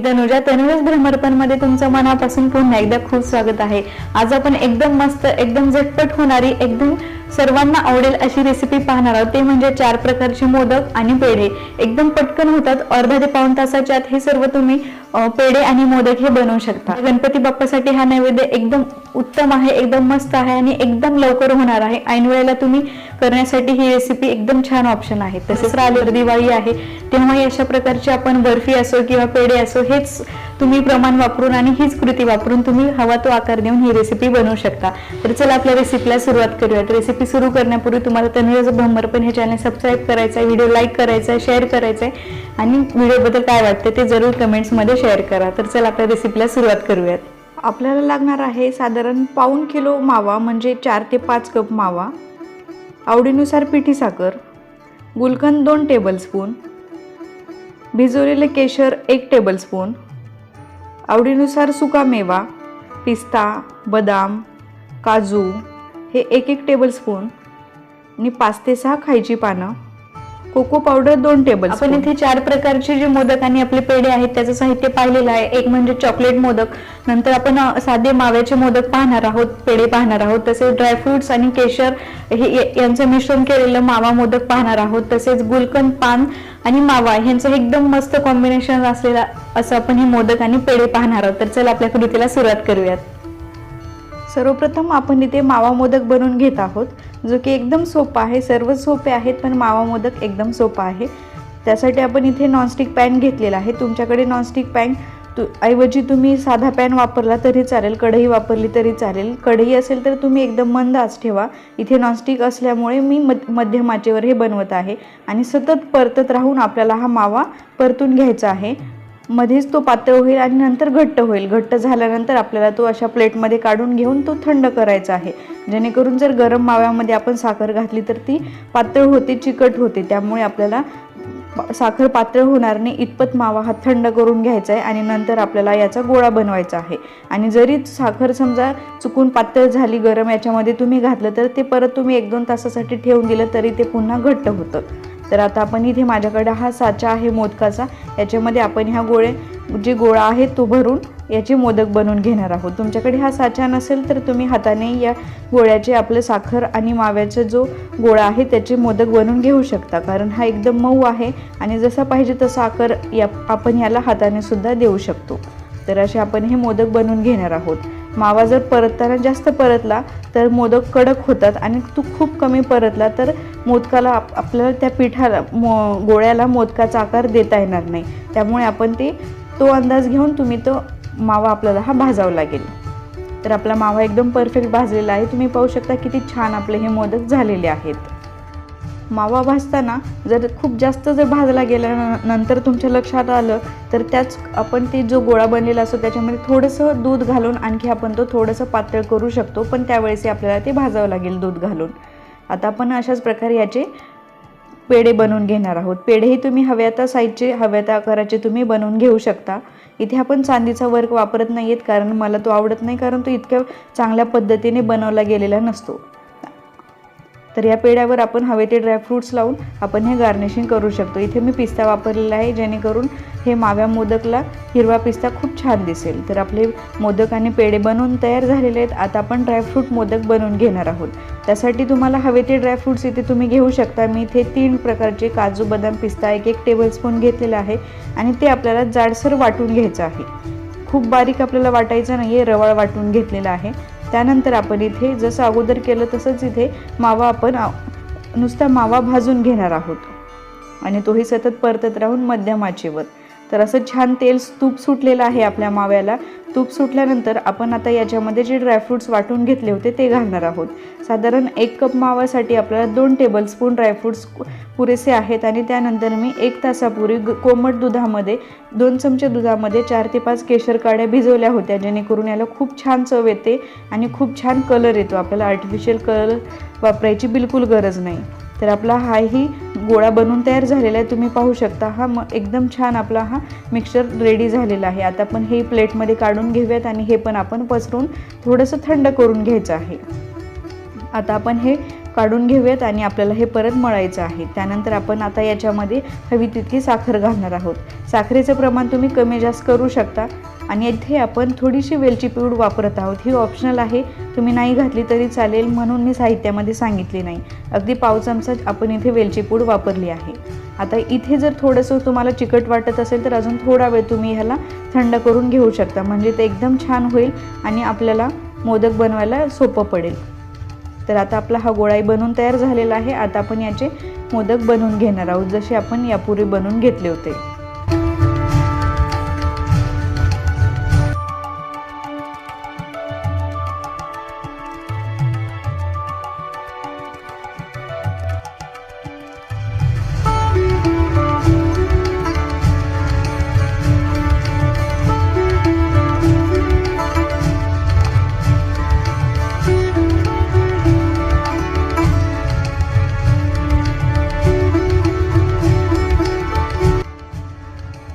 तनुजा ब्रह्मर्पण मध्ये तुमचं मनापासून पुन्हा एकदा खूप स्वागत आहे। आज आपण एकदम मस्त एकदम झटपट होणारी एकदम सर्वांना आवडेल अशी रेसिपी पाहणार आहोत। ते म्हणजे 4 प्रकारचे मोदक आणि पेढे एकदम पटकन होतात। अर्धा ते पाऊण तासाच्या आत हे सर्व तुम्ही पेढे आणि मोदक हे बनवू शकता। गणपती बाप्पासाठी हा नैवेद्य एकदम उत्तम आहे, एकदम मस्त आहे आणि एकदम लवकर होणार आहे। ऐन वेळेला तुम्ही करण्यासाठी ही रेसिपी एकदम छान ऑप्शन आहे। तसेच राहिलेली दिवाळी आहे तेव्हा अशा प्रकारची आपण बर्फी असो किंवा पेढे असो हेच तुम्ही प्रमाण वापरून आणि हीच कृती वापरून तुम्ही हवा तो आकार देऊन ही रेसिपी बनवू शकता। तर चला आपल्या रेसिपीला सुरुवात करूयात। रेसिपी सुरू करण्यापूर्वी तुम्हाला तनुजाचं ब्रह्मर्पण हे चॅनल सबस्क्राइब करायचं आहे, व्हिडिओ लाईक करायचा आहे, शेअर करायचं आहे आणि व्हिडिओबद्दल काय वाटतं ते जरूर कमेंट्स मध्ये शेअर करा। तर चला आपल्या रेसिपीला सुरुवात करूयात। आपल्याला लागणार आहे साधारण पाऊण किलो मावा म्हणजे 4 ते 5 कप मावा, आवडीनुसार पिठी साखर, गुलकंद 2 टेबलस्पून, भिजवलेले केशर 1 टेबलस्पून, आवडीनुसार सुका मेवा, पिस्ता, बदाम, काजू हे 1 टेबलस्पून आणि 5 ते 6 खायची पानं, कोको पावडर 2 टेबलस्पून। आपण इथे 4 प्रकारचे जे मोदक आणि आपले पेढे आहेत त्याचं साहित्य पाहिलेलं आहे। एक म्हणजे चॉकलेट मोदक, नंतर आपण साधे माव्याचे मोदक पाहणार आहोत, पेढे पाहणार आहोत, तसेच ड्रायफ्रुट्स आणि केशर यांचं मिश्रण केलेलं मावा मोदक पाहणार आहोत, तसेच गुलकंद, पान आणि मावा यांचं एकदम मस्त कॉम्बिनेशन असलेला असं आपण हे मोदक आणि पेढे पाहणार आहोत। तर चला आपल्या कृतीला सुरुवात करूयात। सर्वप्रथम आपण इथे मावा मोदक बनवून घेत आहोत, जो की एकदम सोपा आहे। सर्व सोपे आहेत पण मावा मोदक एकदम सोपा आहे। त्यासाठी आपण इथे नॉनस्टिक पॅन घेतलेला आहे। तुमच्याकडे नॉनस्टिक पॅन ऐवजी तुम्ही साधा पॅन वापरला तरी चालेल, कढई वापरली तरी चालेल। कढई असेल तर तुम्ही एकदम मंद आच ठेवा। इथे नॉनस्टिक असल्यामुळे मी मध्यम आचेवर हे बनवत आहे आणि सतत परतत राहून आपल्याला हा मावा परतून घ्यायचा आहे। मध्येच तो पातळ होईल आणि नंतर घट्ट होईल। घट्ट झाल्यानंतर आपल्याला तो अशा प्लेटमध्ये काढून घेऊन तो थंड करायचा आहे, जेणेकरून जर गरम माव्यामध्ये आपण साखर घातली तर ती पातळ होते, चिकट होते। त्यामुळे आपल्याला साखर पातळ होणार नाही इतपत मावा हा थंड करून घ्यायचा आहे आणि नंतर आपल्याला याचा गोळा बनवायचा आहे। आणि जरी साखर समजा चुकून पातळ झाली गरम याच्यामध्ये तुम्ही घातलं तर ते परत तुम्ही 1-2 तासासाठी ठेवून दिलं तरी ते पुन्हा घट्ट होतं। तर आता आपण इथे माझ्याकडे हा साचा आहे मोदकाचा, याच्यामध्ये आपण ह्या जे गोळा आहे तो भरून याचे मोदक बनवून घेणार आहोत। तुमच्याकडे हा साचा नसेल तर तुम्ही हाताने या गोळ्याचे आपले साखर आणि माव्याचा जो गोळा आहे त्याचे मोदक बनवून घेऊ शकता, कारण हा एकदम मऊ आहे आणि जसा पाहिजे तसा आकार आपण याला हाताने सुद्धा देऊ शकतो। तर असे आपण हे मोदक बनवून घेणार आहोत। मावा जर परतताना जास्त परतला तर मोदक कडक होतात आणि तू खूप कमी परतला तर मोदकाला आपल्याला त्या पिठाला गोळ्याला मोदकाचा आकार देता येणार नाही। त्यामुळे आपण तो अंदाज घेऊन तुम्ही तो मावा आपल्याला हा भाजावा लागेल। तर आपला मावा एकदम परफेक्ट भाजलेला आहे। तुम्ही पाहू शकता किती छान आपले हे मोदक झालेले आहेत। मावा भाजताना जर खूप जास्त भाजला गेल्यानंतर तुमच्या लक्षात आलं तर त्याच आपण जो गोळा बनलेला असतो त्याच्यामध्ये थोडंसं दूध घालून आणखी आपण तो थोडंसं पातळ करू शकतो, पण त्यावेळेस आपल्याला ते भाजावं लागेल दूध घालून। आता आपण अशाच प्रकारे याचे पेढे बनवून घेणार आहोत। पेढेही तुम्ही हव्या त्या साईजचे, हव्या त्या आकाराचे तुम्ही बनवून घेऊ शकता। इथे आपण चांदीचा वर्क वापरत नाहीयेत, कारण मला तो आवडत नाही, कारण तो इतक्या चांगल्या पद्धतीने बनवला गेलेला नसतो। तर या पेढ्यावर आपण हवे ते ड्रायफ्रुट्स लावून आपण हे गार्निशिंग करू शकतो। इथे मी पिस्ता वापरलेला आहे, जेणेकरून हे माव्या मोदकला हिरवा पिस्ता खूप छान दिसेल। तर आपले मोदक आणि पेढे बनवून तयार झालेले आहेत। आता आपण ड्रायफ्रूट मोदक बनवून घेणार आहोत। त्यासाठी तुम्हाला हवे ते ड्रायफ्रुट्स इथे तुम्ही घेऊ शकता। मी इथे 3 प्रकारचे काजू, बदाम, पिस्ता 1 टेबलस्पून घेतलेला आहे आणि ते आपल्याला जाडसर वाटून घ्यायचं आहे। खूप बारीक आपल्याला वाटायचं नाही आहे, रवाळ वाटून घेतलेला आहे। त्यानंतर आपण इथे जसं अगोदर केलं तसंच इथे मावा आपण नुसता मावा भाजून घेणार आहोत आणि तोही सतत परतत राहून मध्यम आचेवर। तर असं छान तूप सुटलेलं आहे आपल्या माव्याला। तूप सुटल्यानंतर आपण आता याच्यामध्ये जे ड्रायफ्रुट्स वाटून घेतले होते ते घालणार आहोत। साधारण 1 कप मावासाठी आपल्याला 2 टेबलस्पून ड्रायफ्रुट्स पुरेसे आहेत आणि त्यानंतर मी 1 तासापूर्वी कोमट दुधामध्ये 2 चमचे दुधामध्ये 4 ते 5 केशर काड्या भिजवल्या होत्या, जेणेकरून याला खूप छान चव येते आणि खूप छान कलर येतो। आपल्याला आर्टिफिशियल कलर वापरायची बिलकुल गरज नाही। तर आपला हाही गोळा बनवून तयार झालेला आहे। तुम्ही पाहू शकता हा एकदम छान आपला हा मिक्सचर रेडी झालेला आहे। आता आपण हे प्लेटमध्ये काढून घेऊयात आणि हे पण आपण पसरून थोडंसं थंड करून घ्यायचं आहे। आता आपण हे काढून घेऊयात आणि आपल्याला हे परत मळायचं आहे। त्यानंतर आपण आता याच्यामध्ये हवी तितकी साखर घालणार आहोत। साखरेचं प्रमाण तुम्ही कमी जास्त करू शकता आणि इथे आपण थोडीशी वेलची पूड वापरत आहोत। ही ऑप्शनल आहे, तुम्ही नाही घातली तरी चालेल, म्हणून मी साहित्यामध्ये सांगितले नाही। अगदी पाव चमचा आपण इथे वेलची पूड वापरली आहे। आता इथे जर थोडंसं तुम्हाला चिकट वाटत असेल तर अजून थोडा वेळ तुम्ही ह्याला थंड करून घेऊ शकता, म्हणजे ते एकदम छान होईल आणि आपल्याला मोदक बनवायला सोपं पडेल। तर आता आपला हा गोळाही बनवून तयार झालेला आहे। आता आपण याचे मोदक बनवून घेणार आहोत, जसे आपण यापूर्वी बनवून घेतले होते।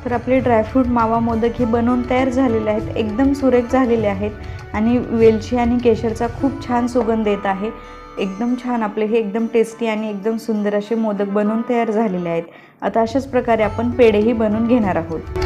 तर आपले ड्रायफ्रूट मावा मोदक हे बनवून तयार झालेले आहेत, एकदम सुरेख झालेले आहेत आणि वेलची आणि केशरचा खूप छान सुगंध येत आहे। एकदम छान आपले हे एकदम टेस्टी आणि एकदम सुंदर असे मोदक बनवून तयार झालेले आहेत। आता अशाच प्रकारे आपण पेढेही बनवून घेणार आहोत।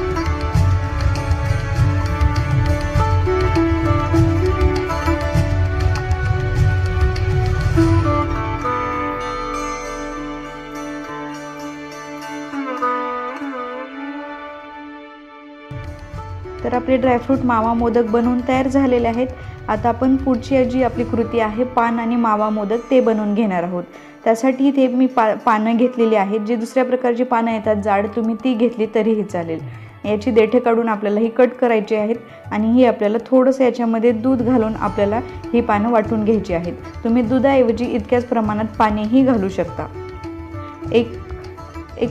तर आपले ड्रायफ्रूट मावा मोदक बनवून तयार झालेले आहेत। आता आपण पुढची जी आपली कृती आहे पान आणि मावा मोदक ते बनवून घेणार आहोत। त्यासाठी इथे मी पानं घेतलेली आहेत, जी दुसऱ्या प्रकारची पानं येतात जाड, तुम्ही ती घेतली तरीही चालेल। याची देठे काढून आपल्याला ही कट करायची आहेत आणि ही आपल्याला थोडंसं याच्यामध्ये दूध घालून आपल्याला ही पानं वाटून घ्यायची आहेत। तुम्ही दुधाऐवजी इतक्याच प्रमाणात पाणीही घालू शकता। एक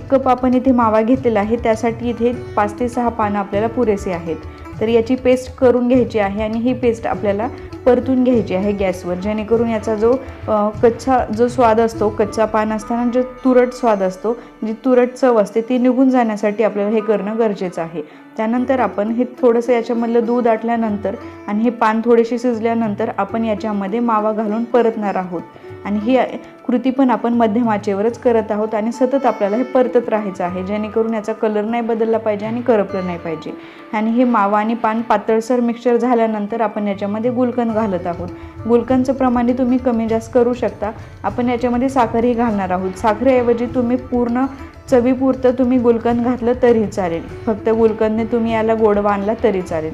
कप आपण इथे मावा घेतलेला आहे, त्यासाठी इथे 5 ते 6 पानं आपल्याला पुरेसे आहेत। तर याची पेस्ट करून घ्यायची आहे आणि ही पेस्ट आपल्याला परतून घ्यायची आहे गॅसवर, जेणेकरून याचा जो स्वाद असतो, कच्चा पान असताना जो तुरट स्वाद असतो, जी तुरट चव असते ती निघून जाण्यासाठी आपल्याला हे करणं गरजेचं आहे। त्यानंतर आपण हे थोडंसं याच्यामधलं दूध आटल्यानंतर आणि हे पान थोडेसे शिजल्यानंतर आपण याच्यामध्ये मावा घालून परतणार आहोत आणि ही कृती पण आपण मध्यम आचेवरच करत आहोत आणि सतत आपल्याला हे परतत राहायचं आहे, जेणेकरून याचा कलर नाही बदलला पाहिजे आणि करपलं नाही पाहिजे। आणि हे मावा आणि पान पातळसर मिक्सचर झाल्यानंतर आपण याच्यामध्ये गुलकंद घालत आहोत। गुलकंदचं प्रमाण तुम्ही कमी जास्त करू शकता। आपण याच्यामध्ये साखरही घालणार आहोत। साखरेऐवजी तुम्ही पूर्ण चवीपुरतं तुम्ही गुलकंद घातलं तरी चालेल, फक्त गुलकंदने तुम्ही याला गोडवा आणला तरी चालेल।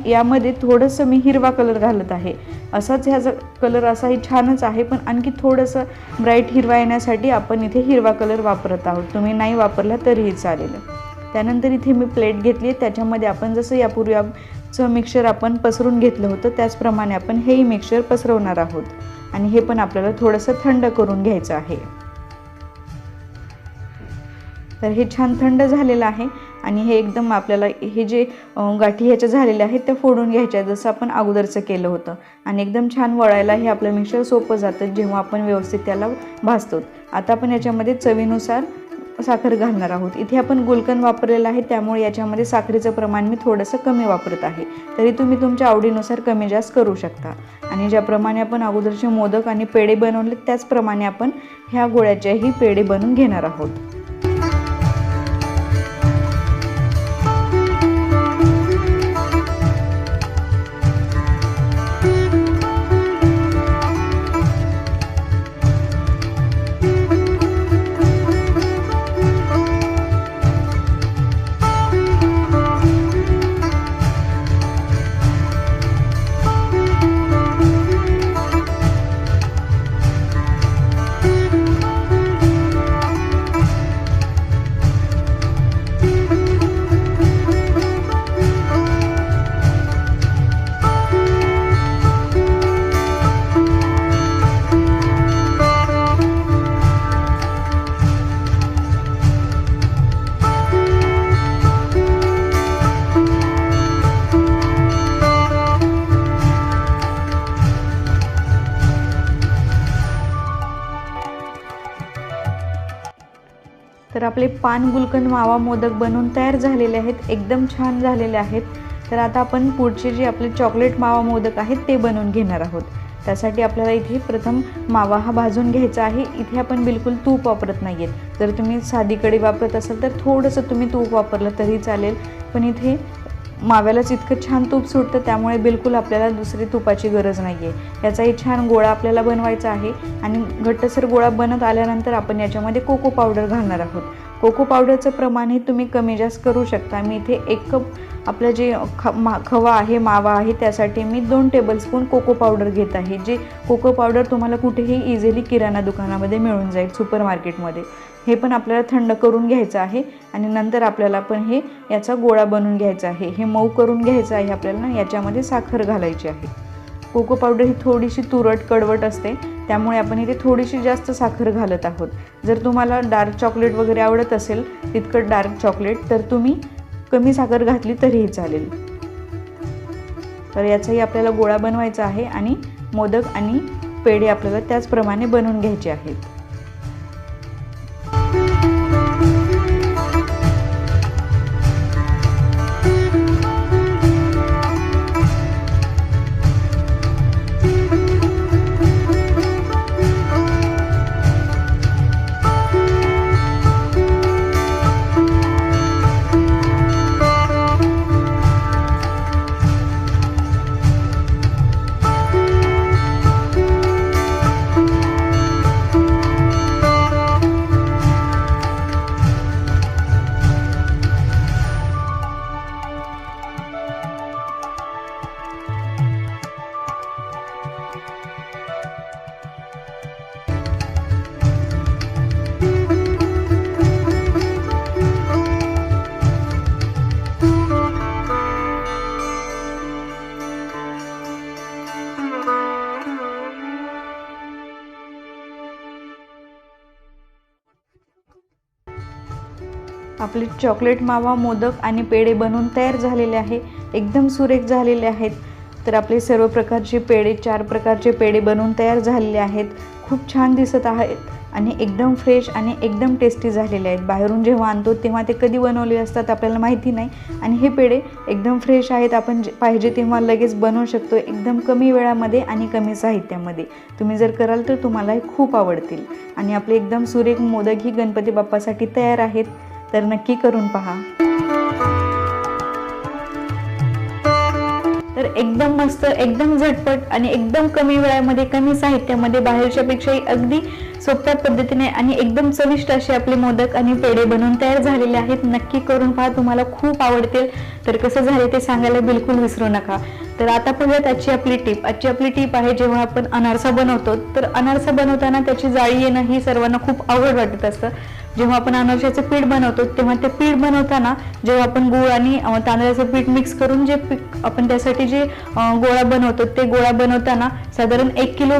यामध्ये थोडंसं मी हिरवा कलर घालत आहे, असाच ह्याचा कलर असाही छानच आहे, पण आणखी थोडंसं ब्राईट हिरवा येण्यासाठी आपण इथे हिरवा कलर वापरत आहोत। तुम्ही नाही वापरला तरीही चालेल। त्यानंतर इथे मी प्लेट घेतली, त्याच्यामध्ये आपण जसं यापूर्वीचं मिक्सचर आपण पसरून घेतलं होतं त्याचप्रमाणे आपण हेही मिक्सचर पसरवणार आहोत आणि हे पण आपल्याला थोडंसं थंड करून घ्यायचं आहे। तर हे छान थंड झालेलं आहे आणि हे एकदम आपल्याला हे जे गाठी ह्याच्या झालेल्या आहेत त्या फोडून घ्यायच्या, जसं आपण अगोदरचं केलं होतं आणि एकदम छान वळायला हे आपलं मिक्सचर सोपं जातं जेव्हा आपण व्यवस्थित त्याला भाजतो। आता आपण याच्यामध्ये चवीनुसार साखर घालणार आहोत। इथे आपण गुलकंद वापरलेला आहे, त्यामुळे याच्यामध्ये साखरेचं प्रमाण मी थोडंसं कमी वापरत आहे, तरी तुम्ही तुमच्या आवडीनुसार कमी जास्त करू शकता। आणि ज्याप्रमाणे आपण अगोदरचे मोदक आणि पेढे बनवले त्याचप्रमाणे आपण ह्या गोळ्याचेही पेढे बनवून घेणार आहोत। तर आपले पान गुलकंद मावा मोदक बनवून तयार झालेले आहेत, एकदम छान झालेले आहेत तर आता आपण पुढचे जे आपले चॉकलेट मावा मोदक आहेत ते बनवून घेणार आहोत। त्यासाठी आपल्याला इथे प्रथम मावा हा भाजून घ्यायचा आहे। इथे आपण बिलकुल तूप वापरत नाही आहेत। जर तुम्ही साधी कढई वापरत असाल तर थोडंसं तुम्ही तूप वापरलं तरी चालेल, पण इथे माव्यालाच इतकं छान तूप सुटतं, त्यामुळे बिलकुल आपल्याला दुसरी तुपाची गरज नाही आहे। याचाही छान गोळा आपल्याला बनवायचा आहे आणि घट्टसर गोळा बनत आल्यानंतर आपण याच्यामध्ये कोको पावडर घालणार आहोत। कोको पावडरचं प्रमाणही तुम्ही कमी जास्त करू शकता। मी इथे 1 कप आपलं जे खवा आहे, मावा आहे, त्यासाठी मी 2 टेबलस्पून कोको पावडर घेत आहे। जे कोको पावडर तुम्हाला कुठेही इझिली किराणा दुकानामध्ये मिळून जाईल, सुपर मार्केटमध्ये। हे पण आपल्याला थंड करून घ्यायचं आहे आणि नंतर आपल्याला पण याचा गोळा बनवून घ्यायचा आहे। हे मऊ करून घ्यायचं आहे आपल्याला। याच्यामध्ये साखर घालायची आहे। कोको पावडर ही थोडीशी तुरट कडवट असते, त्यामुळे आपण इथे थोडीशी जास्त साखर घालत आहोत। जर तुम्हाला डार्क चॉकलेट वगैरे आवडत असेल, तितकं डार्क चॉकलेट, तर तुम्ही कमी साखर घातली तरीही चालेल। तर याचाही आपल्याला गोळा बनवायचा आहे आणि मोदक आणि पेढे आपल्याला त्याचप्रमाणे बनवून घ्यायचे आहेत। आपले चॉकलेट मावा मोदक आणि पेढे बनवून तयार झालेले आहे। एकदम सुरेख झालेले आहेत। तर आपले सर्व प्रकारचे पेढे, 4 प्रकारचे पेढे बनवून तयार झालेले आहेत। खूप छान दिसत आहेत आणि एकदम फ्रेश आणि एकदम टेस्टी झालेले आहेत। बाहेरून जेव्हा आणतो तेव्हा ते कधी बनवले असतात आपल्याला माहिती नाही, आणि हे पेढे एकदम फ्रेश आहेत। आपण पाहिजे तेव्हा लगेच बनवू शकतो, एकदम कमी वेळामध्ये आणि कमी साहित्यामध्ये। तुम्ही जर कराल तर तुम्हाला हे खूप आवडतील। आणि आपले एकदम सुरेख मोदक ही गणपती बाप्पासाठी तयार आहेत, तर नक्की करून पहा। तर एकदम मस्त, एकदम झटपट आणि एकदम कमी वेळामध्ये, कमी साहित्यामध्ये, बाहेरच्या पेक्षाही अगदी सोप्या पद्धतीने आणि एकदम चविष्ट असे आपले मोदक आणि पेढे बनवून तयार झालेले आहेत। नक्की करून पहा, तुम्हाला खूप आवडतील। तर कसं झाले ते सांगायला बिलकुल विसरू नका। तर आता पाहूयात आजची आपली टीप। आजची आपली टीप आहे, जेव्हा आपण अनारसा बनवतो तर अनारसा बनवताना त्याची जाळी येणं ही सर्वांना खूप अवघड वाटत असतं। जेव्हा आपण अनारशाचं पीठ बनवतो तेव्हा ते पीठ बनवताना जेव्हा आपण गूळ आणि तांदळाचं पीठ मिक्स करून जे आपण त्यासाठी जे गोळा बनवतो, ते गोळा बनवताना साधारण 1 किलो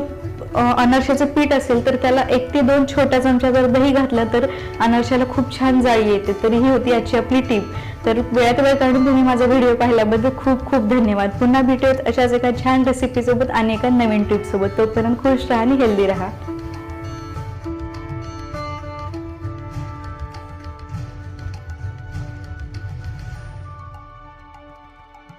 अनारशाचं पीठ असेल तर त्याला 1 ते 2 छोट्या चमचा जर दही घातलं तर अनारशाला खूप छान जाळी येते। तर ही होती आजची आपली टीप। तर वेळात वेळ काढून तुम्ही माझा व्हिडिओ पाहिल्याबद्दल खूप खूप धन्यवाद। पुन्हा भेटूयात अशाच एका छान रेसिपीसोबत आणि एका नवीन टिपसोबत। तोपर्यंत खुश राहा आणि हेल्दी राहा।